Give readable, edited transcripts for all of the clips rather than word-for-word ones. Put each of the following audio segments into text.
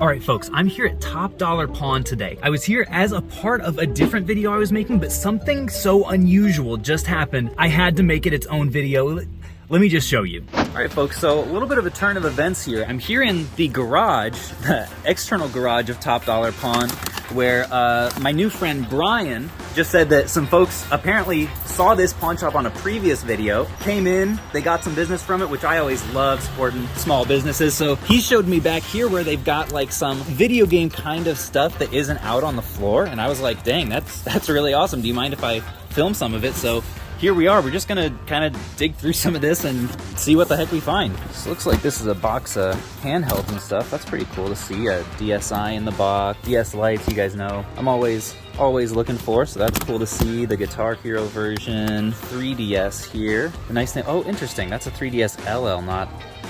All right, folks, I'm here at Top Dollar Pawn today. I was here as a part of a different video I was making, but something so unusual just happened. I had to make it its own video. Let me just show you. All right, folks, so a little bit of a turn of events here. I'm here in the garage, the external garage of Top Dollar Pawn, where my new friend Brian just said that some folks apparently saw this pawn shop on a previous video, came in, they got some business from it, which I always love supporting small businesses. So he showed me back here where they've got like some video game kind of stuff that isn't out on the floor. And I was like, dang, that's really awesome. Do you mind if I film some of it? So here we are. We're just gonna kind of dig through some of this and see what the heck we find. This looks like this is a box of handhelds and stuff. That's pretty cool to see. A DSi in the box, DS lights, you guys know I'm always looking for, so that's cool to see. The Guitar Hero version, 3DS here. The nice thing, oh, interesting, that's a 3DS LL, not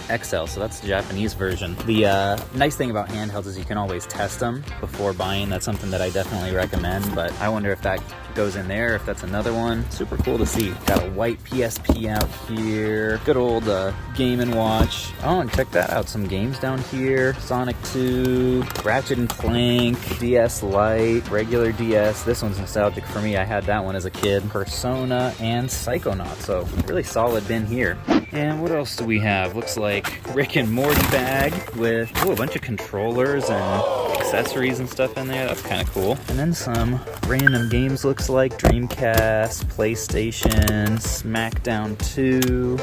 XL, so that's the Japanese version. The nice thing about handhelds is you can always test them before buying. That's something that I definitely recommend, but I wonder if that goes in there, if that's another one. Super cool to see. Got a white PSP out here. Good old Game & Watch. Oh, and check that out. Some games down here. Sonic 2, Ratchet & Clank, DS Lite, regular DS. This one's nostalgic for me. I had that one as a kid. Persona and Psychonaut. So really solid bin here. And what else do we have? Looks like Rick and Morty bag with a bunch of controllers and accessories and stuff in there. That's kind of cool. And then some random games, looks like Dreamcast, PlayStation, SmackDown 2.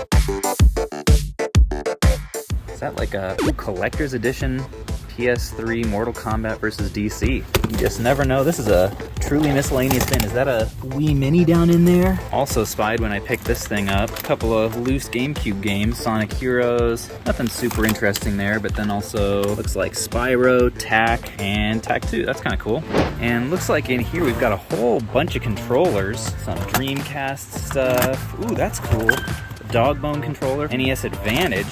Is that like a collector's edition PS3 Mortal Kombat versus DC? You just never know. This is a truly miscellaneous bin. Is that a Wii Mini down in there? Also spied when I picked this thing up. A couple of loose GameCube games, Sonic Heroes. Nothing super interesting there, but then also looks like Spyro, Tak, and Tak 2. That's kind of cool. And looks like in here we've got a whole bunch of controllers. Some Dreamcast stuff. Ooh, that's cool. Dog bone controller. NES Advantage.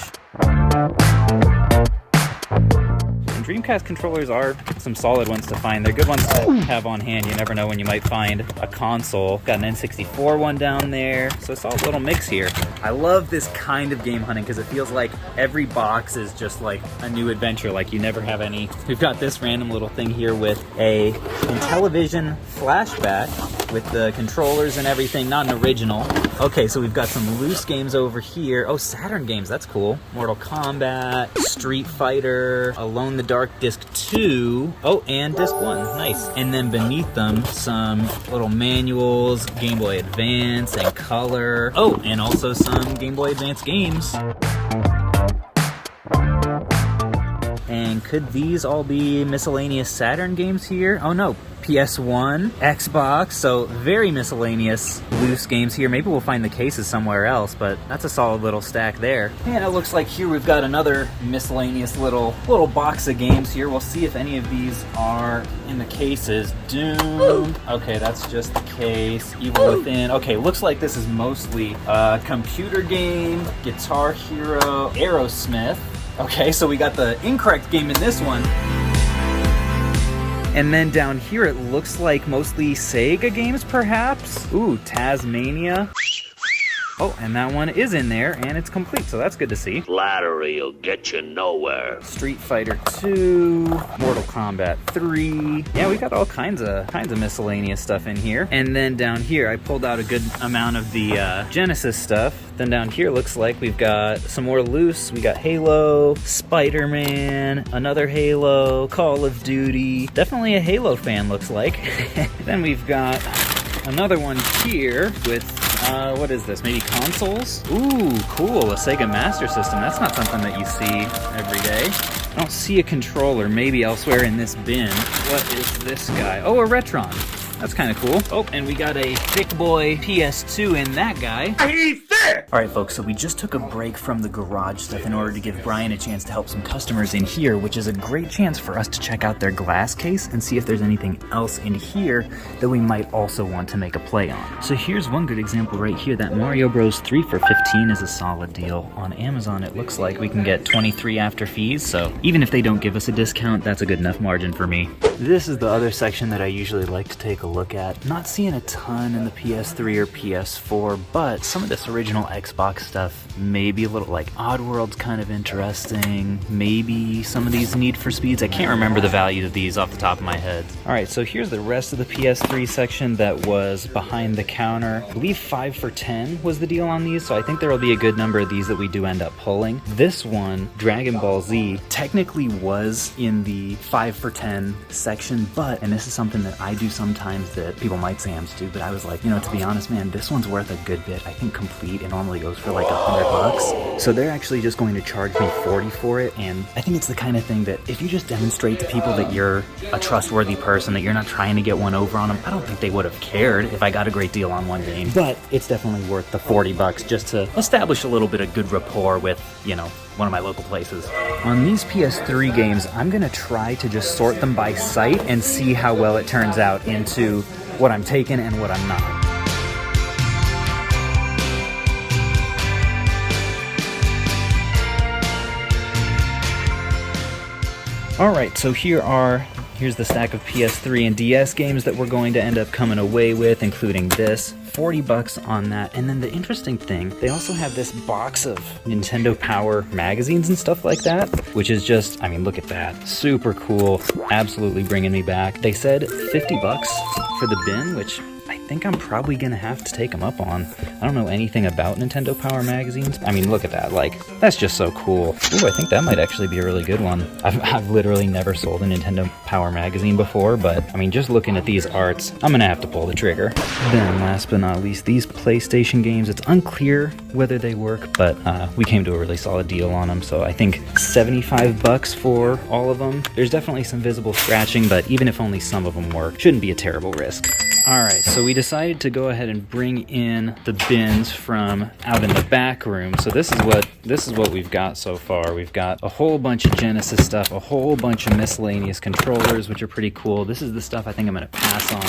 Dreamcast controllers are some solid ones to find. They're good ones to have on hand. You never know when you might find a console. Got an N64 one down there. So it's all a little mix here. I love this kind of game hunting because it feels like every box is just like a new adventure. Like you never have any. We've got this random little thing here with a Intellivision flashback with the controllers and everything. Not an original. Okay, so we've got some loose games over here. Oh, Saturn games. That's cool. Mortal Kombat, Street Fighter, Alone in the Dark Disc 2. Oh, and Disc 1. Nice. And then beneath them, some little manuals, Game Boy Advance and Color. Oh, and also some Game Boy Advance games. And could these all be miscellaneous Saturn games here? Oh no, PS1, Xbox, so very miscellaneous loose games here. Maybe we'll find the cases somewhere else, but that's a solid little stack there. And it looks like here we've got another miscellaneous little box of games here. We'll see if any of these are in the cases. Doom. Okay, that's just the case. Evil Within. Okay, looks like this is mostly a computer game, Guitar Hero, Aerosmith. Okay, so we got the incorrect game in this one. And then down here, it looks like mostly Sega games, perhaps? Ooh, Tasmania. Oh, and that one is in there, and it's complete, so that's good to see. Flattery will get you nowhere. Street Fighter 2, Mortal Kombat 3. Yeah, we got all kinds of miscellaneous stuff in here. And then down here, I pulled out a good amount of the Genesis stuff. Then down here, looks like we've got some more loose. We got Halo, Spider-Man, another Halo, Call of Duty. Definitely a Halo fan, looks like. Then we've got another one here with what is this? Maybe consoles? Ooh, cool. A Sega Master System. That's not something that you see every day. I don't see a controller. Maybe elsewhere in this bin. What is this guy? Oh, a Retron. That's kind of cool. Oh, and we got a thick boy PS2 in that guy. He's thick! Alright folks, so we just took a break from the garage stuff in order to give Brian a chance to help some customers in here, which is a great chance for us to check out their glass case and see if there's anything else in here that we might also want to make a play on. So here's one good example right here. That Mario Bros. 3 for $15 is a solid deal. On Amazon, it looks like we can get $23 after fees, so even if they don't give us a discount, that's a good enough margin for me. This is the other section that I usually like to take a look at. Not seeing a ton in the PS3 or PS4, but some of this original original Xbox stuff. Maybe a little like Oddworld's kind of interesting. Maybe some of these Need for Speeds. I can't remember the value of these off the top of my head. All right, so here's the rest of the PS3 section that was behind the counter. I believe 5 for $10 was the deal on these, so I think there will be a good number of these that we do end up pulling. This one, Dragon Ball Z, technically was in the 5 for $10 section, but, and this is something that I do sometimes that people might say I'm stupid, I was like, you know, to be honest, man, this one's worth a good bit. I think complete, it normally goes for like $100. So they're actually just going to charge me $40 for it, and I think it's the kind of thing that if you just demonstrate to people that you're a trustworthy person, that you're not trying to get one over on them, I don't think they would have cared if I got a great deal on one game. But it's definitely worth the $40 just to establish a little bit of good rapport with, you know, one of my local places. On these PS3 games, I'm gonna try to just sort them by sight and see how well it turns out into what I'm taking and what I'm not. Alright, so here's the stack of PS3 and DS games that we're going to end up coming away with, including this. $40 on that. And then the interesting thing, they also have this box of Nintendo Power magazines and stuff like that, which is just, I mean, look at that. Super cool. Absolutely bringing me back. They said $50 for the bin, which I think I'm probably gonna have to take them up on. I don't know anything about Nintendo Power magazines. I mean, look at that, like, that's just so cool. Ooh, I think that might actually be a really good one. I've literally never sold a Nintendo Power magazine before, but I mean, just looking at these arts, I'm gonna have to pull the trigger. Then last but not least, these PlayStation games, it's unclear whether they work, but we came to a really solid deal on them, so I think $75 for all of them. There's definitely some visible scratching, but even if only some of them work, shouldn't be a terrible risk. Alright, so we decided to go ahead and bring in the bins from out in the back room. So this is what we've got so far. We've got a whole bunch of Genesis stuff, a whole bunch of miscellaneous controllers, which are pretty cool. This is the stuff I think I'm going to pass on.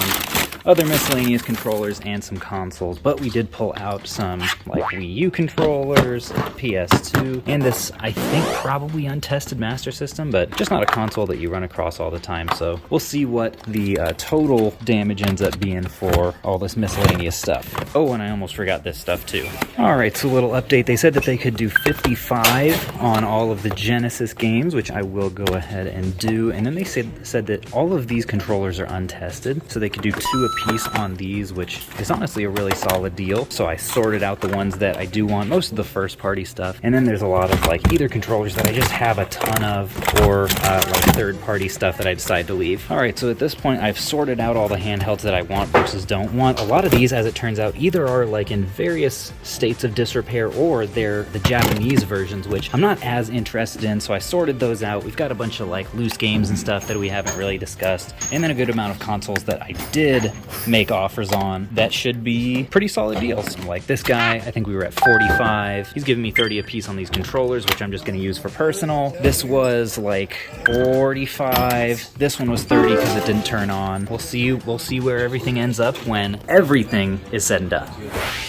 Other miscellaneous controllers and some consoles, but we did pull out some like Wii U controllers, PS2, and this, I think, probably untested Master System, but just not a console that you run across all the time, so we'll see what the total damage ends up being for all this miscellaneous stuff. Oh, and I almost forgot this stuff too. Alright, so a little update. They said that they could do 55 on all of the Genesis games, which I will go ahead and do, and then they said that all of these controllers are untested, so they could do 2 apiece on these, which is honestly a really solid deal. So I sorted out the ones that I do want, most of the first party stuff, and then there's a lot of like either controllers that I just have a ton of, or like third party stuff that I decide to leave. Alright, so at this point I've sorted out all the handhelds that I want versus don't want. A lot of these, as it turns out, either are like in various states of disrepair, or they're the Japanese versions, which I'm not as interested in, so I sorted those out. We've got a bunch of like loose games and stuff that we haven't really discussed, and then a good amount of consoles that I did make offers on that should be pretty solid deals. Like this guy, I think we were at 45. He's giving me 30 a piece on these controllers, which I'm just going to use for personal. This was like 45. This one was 30 because it didn't turn on. We'll see where everything ends up when everything is said and done.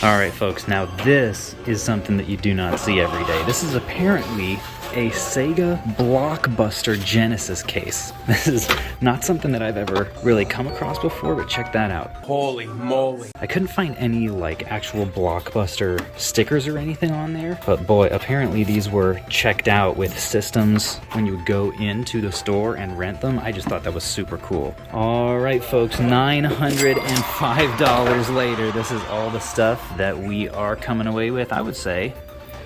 Alright folks, now this is something that you do not see every day. This is apparently a Sega Blockbuster Genesis case. This is not something that I've ever really come across before, but check that out. Holy moly. I couldn't find any like actual Blockbuster stickers or anything on there, but boy, apparently these were checked out with systems when you would go into the store and rent them. I just thought that was super cool. Alright folks, $905 later, this is all the stuff that we are coming away with. I would say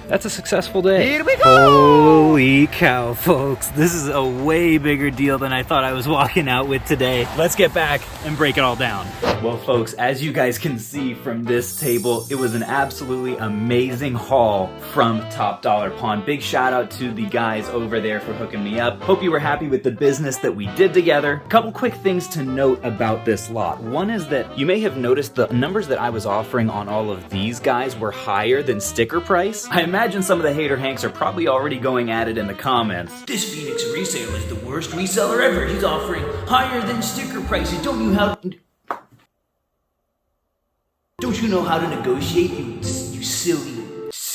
that's a successful day. Here we go! Holy cow, folks. This is a way bigger deal than I thought I was walking out with today. Let's get back and break it all down. Well, folks, as you guys can see from this table, it was an absolutely amazing haul from Top Dollar Pawn. Big shout out to the guys over there for hooking me up. Hope you were happy with the business that we did together. Couple quick things to note about this lot. One is that you may have noticed the numbers that I was offering on all of these guys were higher than sticker price. I imagine some of the hater hanks are probably already going at it in the comments. This Phoenix resale is the worst reseller ever. He's offering higher than sticker prices. Don't you Don't you know how to negotiate, you silly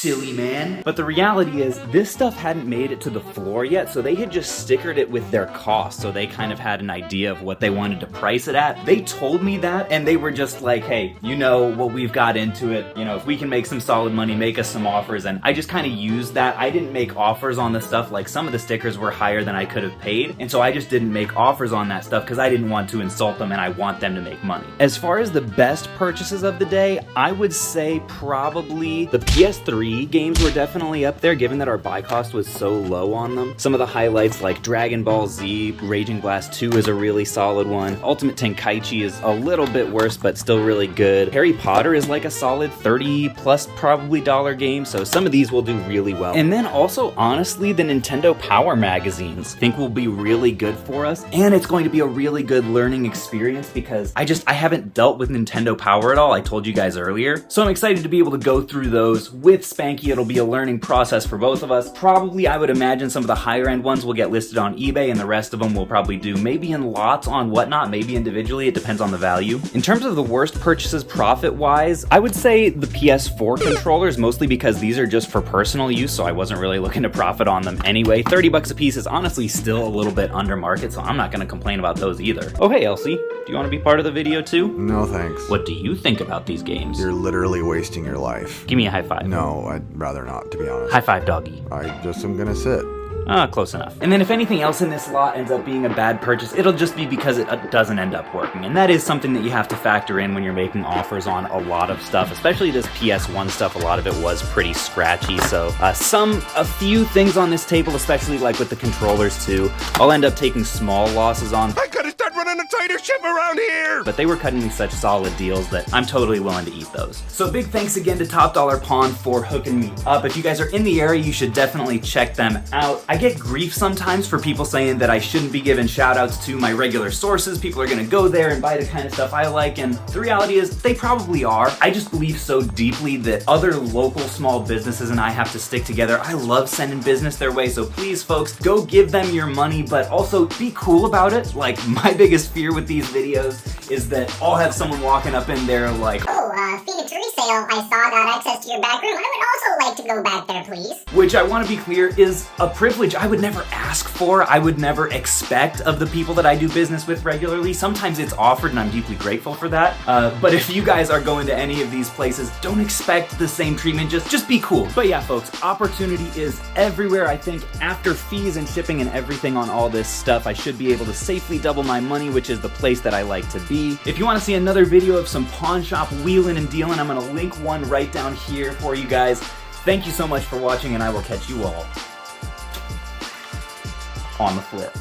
silly man. But the reality is, this stuff hadn't made it to the floor yet, so they had just stickered it with their cost, so they kind of had an idea of what they wanted to price it at. They told me that, and they were just like, hey, you know what we've got into it, you know, if we can make some solid money, make us some offers, and I just kind of used that. I didn't make offers on the stuff, like some of the stickers were higher than I could have paid, and so I just didn't make offers on that stuff because I didn't want to insult them and I want them to make money. As far as the best purchases of the day, I would say probably the PS3 games were definitely up there, given that our buy cost was so low on them. Some of the highlights like Dragon Ball Z, Raging Blast 2 is a really solid one. Ultimate Tenkaichi is a little bit worse, but still really good. Harry Potter is like a solid 30 plus probably dollar game, so some of these will do really well. And then also, honestly, the Nintendo Power magazines I think will be really good for us, and it's going to be a really good learning experience because I haven't dealt with Nintendo Power at all, I told you guys earlier. So I'm excited to be able to go through those with Spanky. It'll be a learning process for both of us. Probably, I would imagine some of the higher end ones will get listed on eBay, and the rest of them will probably do maybe in lots on Whatnot, maybe individually, it depends on the value. In terms of the worst purchases profit-wise, I would say the PS4 controllers, mostly because these are just for personal use, so I wasn't really looking to profit on them anyway. 30 bucks a piece is honestly still a little bit under market, so I'm not gonna complain about those either. Oh hey Elsie, do you want to be part of the video too? No thanks. What do you think about these games? You're literally wasting your life. Give me a high five. No, I'd rather not, to be honest. High five, doggy. I just am gonna sit. Close enough. And then if anything else in this lot ends up being a bad purchase, it'll just be because it doesn't end up working. And that is something that you have to factor in when you're making offers on a lot of stuff, especially this PS1 stuff. A lot of it was pretty scratchy. So a few things on this table, especially like with the controllers too, I'll end up taking small losses on. I gotta start running a tighter ship around here! But they were cutting me such solid deals that I'm totally willing to eat those. So big thanks again to Top Dollar Pawn for hooking me up. If you guys are in the area, you should definitely check them out. I get grief sometimes for people saying that I shouldn't be giving shout outs to my regular sources. People are gonna go there and buy the kind of stuff I like, and the reality is they probably are. I just believe so deeply that other local small businesses and I have to stick together. I love sending business their way, so please folks, go give them your money, but also be cool about it. Like, my biggest fear with these videos is that I'll have someone walking up in there like, oh, Phoenix resale, I saw got access to your back room. I would also like to go back there, please. Which I want to be clear is a privilege I would never ask for. I would never expect of the people that I do business with regularly. Sometimes it's offered and I'm deeply grateful for that. But if you guys are going to any of these places, don't expect the same treatment, just be cool. But yeah, folks, opportunity is everywhere. I think after fees and shipping and everything on all this stuff, I should be able to safely double my money, which is the place that I like to be. If you want to see another video of some pawn shop wheeling and dealing, I'm gonna link one right down here for you guys. Thank you so much for watching, and I will catch you all on the flip.